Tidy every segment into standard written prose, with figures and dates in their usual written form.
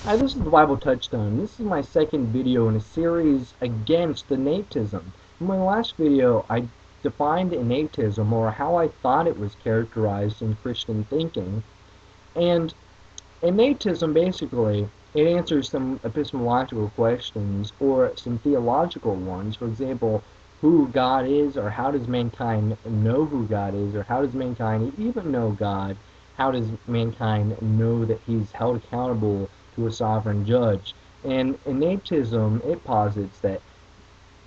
Hi, this is the Bible Touchstone. This is my second video in a series against innatism. In my last video, I defined innatism, or how I thought it was characterized in Christian thinking. And innatism, basically, it answers some epistemological questions or some theological ones. For example, who God is, or how does mankind know who God is, or how does mankind even know God? How does mankind know that he's held accountable to a sovereign judge? And innatism, it posits that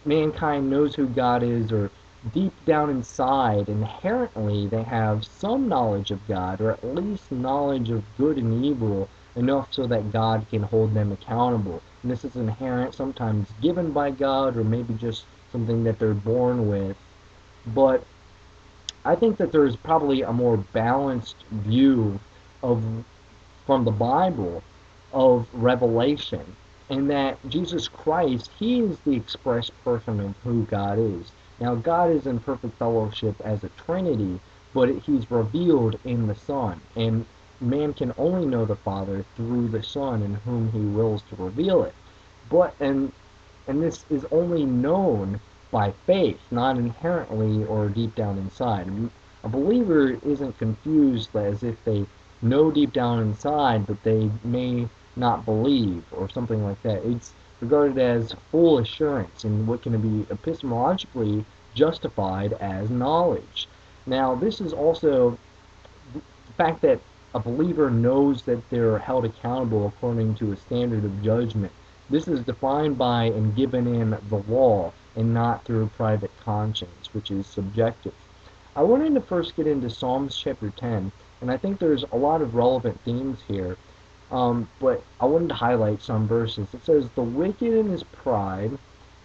mankind knows who God is, or deep down inside, inherently, they have some knowledge of God, or at least knowledge of good and evil, enough so that God can hold them accountable. And this is inherent, sometimes given by God, or maybe just something that they're born with. But I think that there's probably a more balanced view of from the Bible of revelation, and that Jesus Christ, he is the express person of who God is. Now, God is in perfect fellowship as a Trinity, but he's revealed in the Son, and man can only know the Father through the Son in whom he wills to reveal it. But and this is only known by faith, not inherently or deep down inside. A believer isn't confused as if they know deep down inside, but they may not believe, or something like that. It's regarded as full assurance, and what can be epistemologically justified as knowledge. Now, this is also the fact that a believer knows that they're held accountable according to a standard of judgment. This is defined by and given in the law, and not through private conscience, which is subjective. I wanted to first get into Psalms chapter 10, and I think there's a lot of relevant themes here. But I wanted to highlight some verses. It says, "The wicked in his pride,"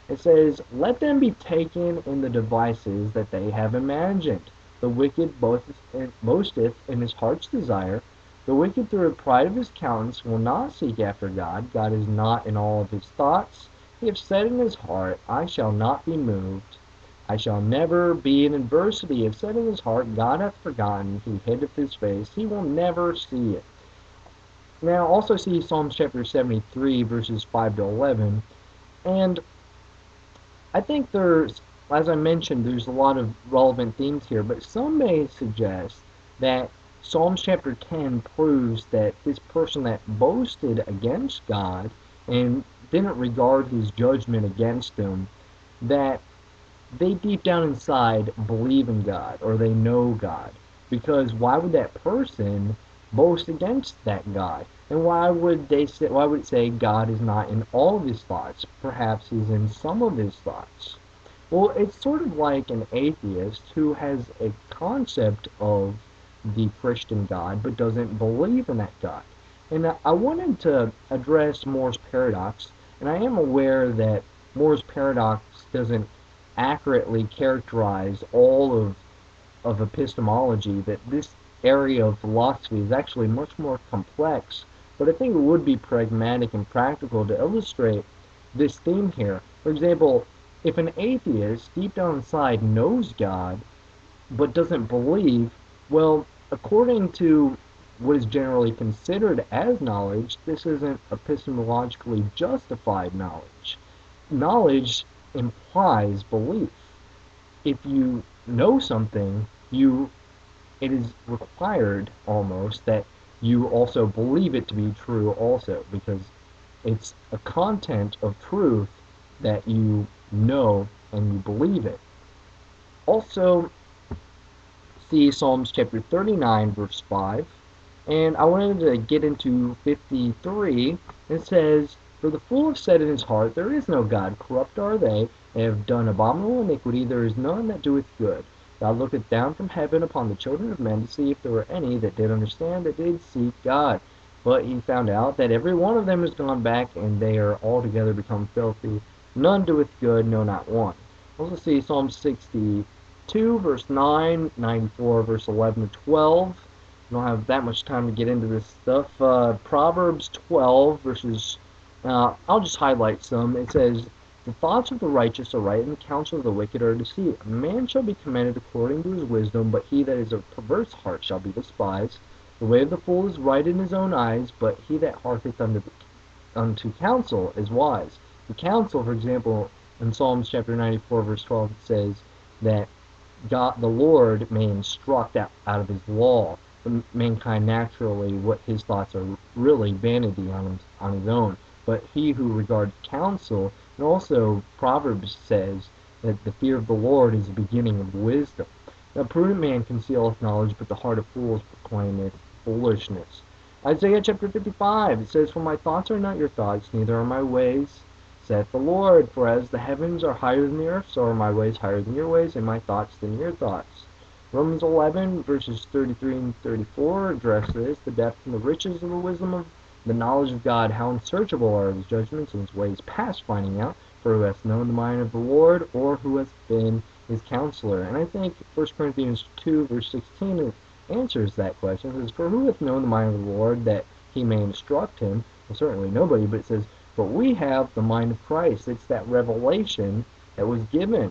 it says, "let them be taken in the devices that they have imagined. The wicked boasteth in his heart's desire. The wicked through the pride of his countenance will not seek after God. God is not in all of his thoughts. He hath said in his heart, I shall not be moved. I shall never be in adversity. He hath said in his heart, God hath forgotten. He hideth his face. He will never see it." Now, also see Psalms chapter 73, verses 5 to 11. And I think there's, as I mentioned, there's a lot of relevant themes here, but some may suggest that Psalms chapter 10 proves that this person that boasted against God and didn't regard his judgment against him, that they deep down inside believe in God, or they know God. Because why would that person boast against that God? And why would it say God is not in all of his thoughts? Perhaps he's in some of his thoughts. Well, it's sort of like an atheist who has a concept of the Christian God but doesn't believe in that God. And I wanted to address Moore's paradox, and I am aware that Moore's paradox doesn't accurately characterize all of epistemology, that this area of philosophy is actually much more complex, but I think it would be pragmatic and practical to illustrate this theme here. For example, if an atheist deep down inside knows God but doesn't believe, well, according to what is generally considered as knowledge, this isn't epistemologically justified knowledge. Knowledge implies belief. If you know something, it is required almost that you also believe it to be true also, because it's a content of truth that you know and you believe it. Also, see Psalms chapter 39, verse 5. And I wanted to get into 53. It says, "For the fool hath said in his heart, There is no God. Corrupt are they. They have done abominable iniquity. There is none that doeth good. God looketh down from heaven upon the children of men to see if there were any that did understand, that did seek God. But he found out that every one of them is gone back, and they are altogether become filthy. None doeth good, no, not one." Also see Psalm 62, verse 9, 94, verse 11 to 12. I don't have that much time to get into this stuff. Proverbs 12, verses, I'll just highlight some. It says, "The thoughts of the righteous are right, and the counsel of the wicked are deceit. A man shall be commended according to his wisdom, but he that is of perverse heart shall be despised. The way of the fool is right in his own eyes, but he that hearkeneth unto unto counsel is wise. The counsel, for example, in Psalms chapter 94, verse 12, it says that God, the Lord, may instruct out of his law. Mankind naturally, what his thoughts are really vanity on his own. But he who regards counsel, and also Proverbs says that the fear of the Lord is the beginning of wisdom. A prudent man concealeth knowledge, but the heart of fools proclaimeth foolishness. Isaiah chapter 55, it says, For my thoughts are not your thoughts, neither are my ways, saith the Lord. For as the heavens are higher than the earth, so are my ways higher than your ways, and my thoughts than your thoughts. Romans 11, verses 33 and 34 address this, the depth and the riches of the wisdom of the knowledge of God, how unsearchable are his judgments and his ways past finding out. For who hath known the mind of the Lord, or who hath been his counselor? And I think 1 Corinthians 2, verse 16 answers that question. It says, For who hath known the mind of the Lord, that he may instruct him? Well, certainly nobody, but it says, But we have the mind of Christ. It's that revelation that was given.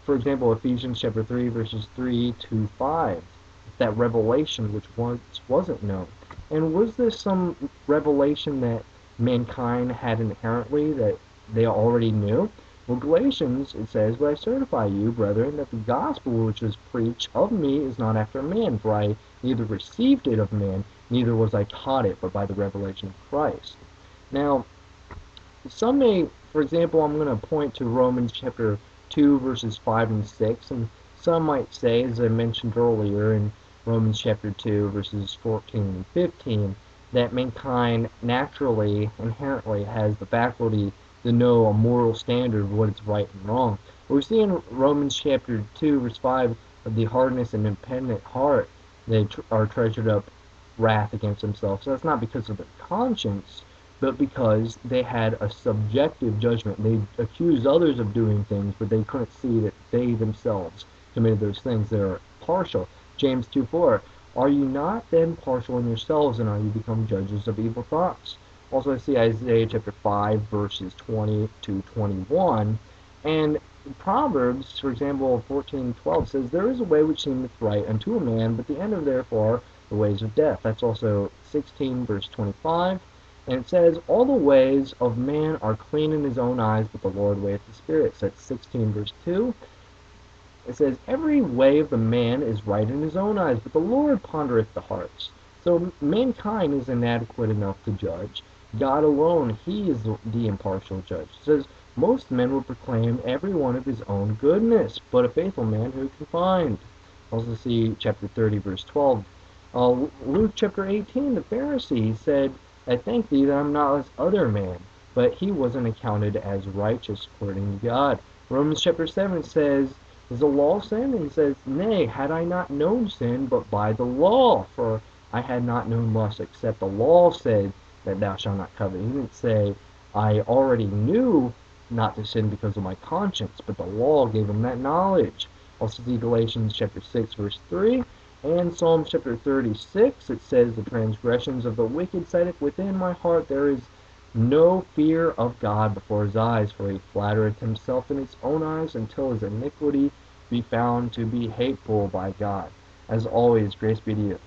For example, Ephesians chapter 3, verses 3 to 5. That revelation which once wasn't known. And was this some revelation that mankind had inherently that they already knew? Well, Galatians, it says, But I certify you, brethren, that the gospel which is preached of me is not after man, for I neither received it of man, neither was I taught it, but by the revelation of Christ. Now, some may, for example, I'm going to point to Romans chapter 2, verses 5 and 6, and some might say, as I mentioned earlier in Romans chapter 2, verses 14 and 15, that mankind naturally, inherently has the faculty to know a moral standard of what is right and wrong. But we see in Romans chapter 2, verse 5, of the hardness and impenitent heart, they are treasured up wrath against themselves. So that's not because of their conscience, but because they had a subjective judgment. They accused others of doing things, but they couldn't see that they themselves committed those things. They're partial. James 2:4, Are you not then partial in yourselves, and are you become judges of evil thoughts? Also, I see Isaiah chapter 5, verses 20 to 21. And Proverbs, for example, 14:12 says, There is a way which seemeth right unto a man, but the end of therefore the ways of death. That's also 16, verse 25. And it says, All the ways of man are clean in his own eyes, but the Lord weigheth the spirits. That's 16, verse 2. It says, Every way of the man is right in his own eyes, but the Lord pondereth the hearts. So mankind is inadequate enough to judge. God alone, he is the impartial judge. It says, Most men will proclaim every one of his own goodness, but a faithful man who can find? Also see chapter 30, verse 12. Luke chapter 18, the Pharisee said, I thank thee that I'm not as other man, but he wasn't accounted as righteous according to God. Romans chapter 7 says, Is the law sin? And he says, Nay, had I not known sin, but by the law, for I had not known lust, except the law said that thou shalt not covet. He didn't say, I already knew not to sin because of my conscience, but the law gave him that knowledge. Also see Galatians chapter 6, verse 3. And Psalm chapter 36, it says, The transgressions of the wicked sitteth within my heart. There is no fear of God before his eyes, for he flattereth himself in his own eyes until his iniquity be found to be hateful by God. As always, grace be to you.